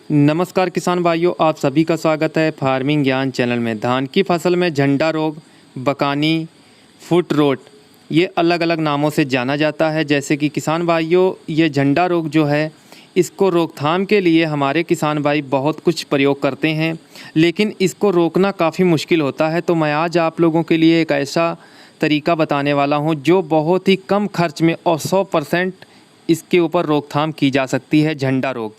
नमस्कार किसान भाइयों, आप सभी का स्वागत है फार्मिंग ज्ञान चैनल में। धान की फसल में झंडा रोग, बकानी, फुट रोट, ये अलग अलग नामों से जाना जाता है। जैसे कि किसान भाइयों, ये झंडा रोग जो है, इसको रोकथाम के लिए हमारे किसान भाई बहुत कुछ प्रयोग करते हैं, लेकिन इसको रोकना काफ़ी मुश्किल होता है। तो मैं आज आप लोगों के लिए एक ऐसा तरीका बताने वाला हूँ जो बहुत ही कम खर्च में और 100% इसके ऊपर रोकथाम की जा सकती है, झंडा रोग।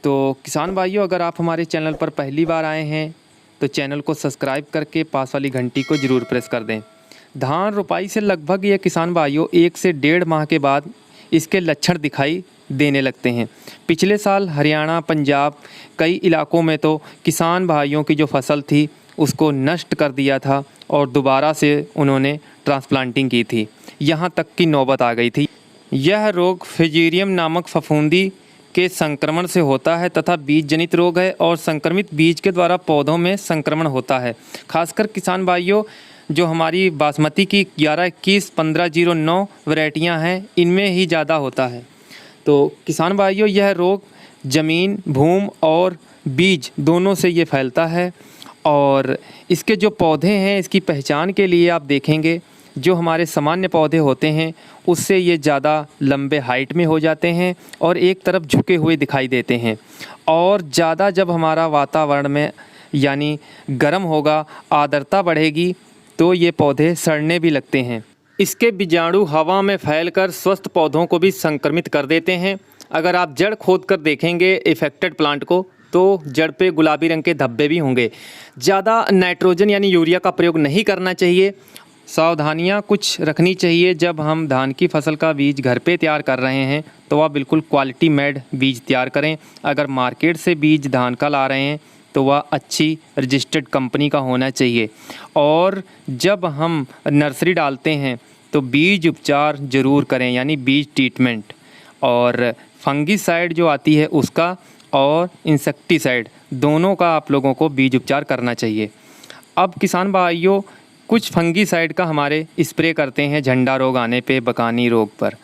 तो किसान भाइयों, अगर आप हमारे चैनल पर पहली बार आए हैं तो चैनल को सब्सक्राइब करके पास वाली घंटी को ज़रूर प्रेस कर दें। धान रोपाई से लगभग ये किसान भाइयों 1 से 1.5 माह के बाद इसके लक्षण दिखाई देने लगते हैं। पिछले साल हरियाणा, पंजाब, कई इलाकों में तो किसान भाइयों की जो फसल थी उसको नष्ट कर दिया था और दोबारा से उन्होंने ट्रांसप्लांटिंग की थी, यहाँ तक की नौबत आ गई थी। यह रोग फ्यूजेरियम नामक फफूंदी के संक्रमण से होता है तथा बीज जनित रोग है और संक्रमित बीज के द्वारा पौधों में संक्रमण होता है। खासकर किसान भाइयों, जो हमारी बासमती की 11-21-1509 वैरायटियाँ हैं, इनमें ही ज़्यादा होता है। तो किसान भाइयों, यह रोग ज़मीन, भूमि और बीज दोनों से ये फैलता है। और इसके जो पौधे हैं, इसकी पहचान के लिए आप देखेंगे, जो हमारे सामान्य पौधे होते हैं उससे ये ज़्यादा लंबे हाइट में हो जाते हैं और एक तरफ झुके हुए दिखाई देते हैं। और ज़्यादा जब हमारा वातावरण में यानी गर्म होगा, आर्द्रता बढ़ेगी, तो ये पौधे सड़ने भी लगते हैं। इसके बीजाणु हवा में फैलकर स्वस्थ पौधों को भी संक्रमित कर देते हैं। अगर आप जड़ खोद कर देखेंगे इफ़ेक्टेड प्लांट को, तो जड़ पे गुलाबी रंग के धब्बे भी होंगे। ज़्यादा नाइट्रोजन यानी यूरिया का प्रयोग नहीं करना चाहिए। सावधानियां कुछ रखनी चाहिए। जब हम धान की फसल का बीज घर पे तैयार कर रहे हैं तो वह बिल्कुल क्वालिटी मेड बीज तैयार करें। अगर मार्केट से बीज धान का ला रहे हैं तो वह अच्छी रजिस्टर्ड कंपनी का होना चाहिए। और जब हम नर्सरी डालते हैं तो बीज उपचार ज़रूर करें, यानी बीज ट्रीटमेंट, और फंगीसाइड जो आती है उसका और इंसेक्टिसाइड दोनों का आप लोगों को बीज उपचार करना चाहिए। अब किसान भाइयों, कुछ फंगीसाइड का हमारे स्प्रे करते हैं झंडा रोग आने पे, बकानी रोग पर,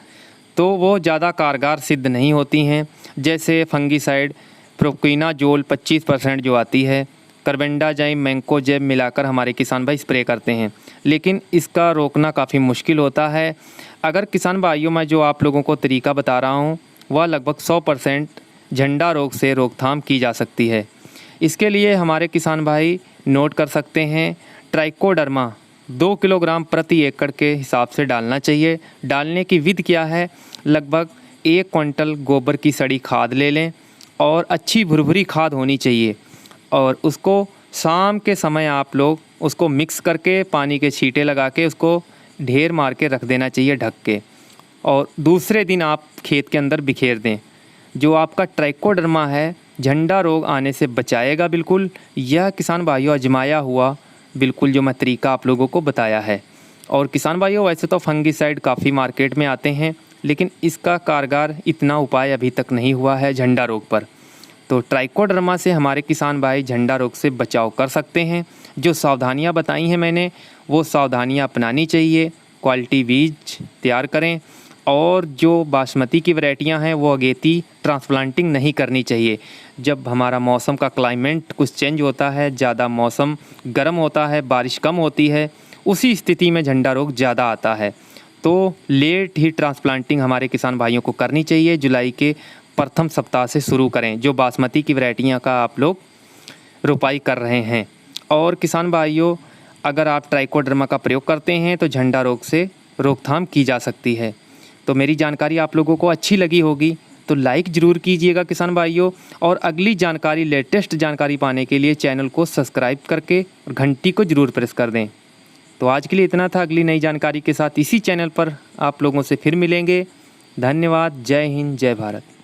तो वो ज़्यादा कारगर सिद्ध नहीं होती हैं। जैसे फंगीसाइड प्रोक्विनाजोल 25% जो आती है, कार्बेंडाजिम, मैंकोजेब मिलाकर हमारे किसान भाई स्प्रे करते हैं, लेकिन इसका रोकना काफ़ी मुश्किल होता है। अगर किसान भाइयों, मैं जो आप लोगों को तरीका बता रहा हूँ वह लगभग 100% झंडा रोग से रोकथाम की जा सकती है। इसके लिए हमारे किसान भाई नोट कर सकते हैं, ट्राइकोडर्मा 2 किलोग्राम प्रति एकड़ के हिसाब से डालना चाहिए। डालने की विधि क्या है? लगभग 1 क्विंटल गोबर की सड़ी खाद ले लें और अच्छी भुरभुरी खाद होनी चाहिए, और उसको शाम के समय आप लोग उसको मिक्स करके पानी के छींटे लगा के उसको ढेर मार के रख देना चाहिए ढक के, और दूसरे दिन आप खेत के अंदर बिखेर दें। जो आपका ट्राइकोडर्मा है, झंडा रोग आने से बचाएगा बिल्कुल। यह किसान भाइयों आजमाया हुआ बिल्कुल जो मैं तरीका आप लोगों को बताया है। और किसान भाइयों, वैसे तो फंगीसाइड काफ़ी मार्केट में आते हैं, लेकिन इसका कारगर इतना उपाय अभी तक नहीं हुआ है झंडा रोग पर। तो ट्राइकोडर्मा से हमारे किसान भाई झंडा रोग से बचाव कर सकते हैं। जो सावधानियां बताई हैं मैंने, वो सावधानियां अपनानी चाहिए। क्वालिटी बीज तैयार करें, और जो बासमती की वैरायटियां हैं वो अगेती ट्रांसप्लांटिंग नहीं करनी चाहिए। जब हमारा मौसम का क्लाइमेट कुछ चेंज होता है, ज़्यादा मौसम गर्म होता है, बारिश कम होती है, उसी स्थिति में झंडा रोग ज़्यादा आता है। तो लेट ही ट्रांसप्लांटिंग हमारे किसान भाइयों को करनी चाहिए। जुलाई के प्रथम सप्ताह से शुरू करें, जो बासमती की वैरायटियाँ का आप लोग रोपाई कर रहे हैं। और किसान भाइयों, अगर आप ट्राइकोडर्मा का प्रयोग करते हैं तो झंडा रोग से रोकथाम की जा सकती है। तो मेरी जानकारी आप लोगों को अच्छी लगी होगी तो लाइक ज़रूर कीजिएगा किसान भाइयों, और अगली जानकारी, लेटेस्ट जानकारी पाने के लिए चैनल को सब्सक्राइब करके और घंटी को ज़रूर प्रेस कर दें। तो आज के लिए इतना था। अगली नई जानकारी के साथ इसी चैनल पर आप लोगों से फिर मिलेंगे। धन्यवाद। जय हिंद, जय भारत।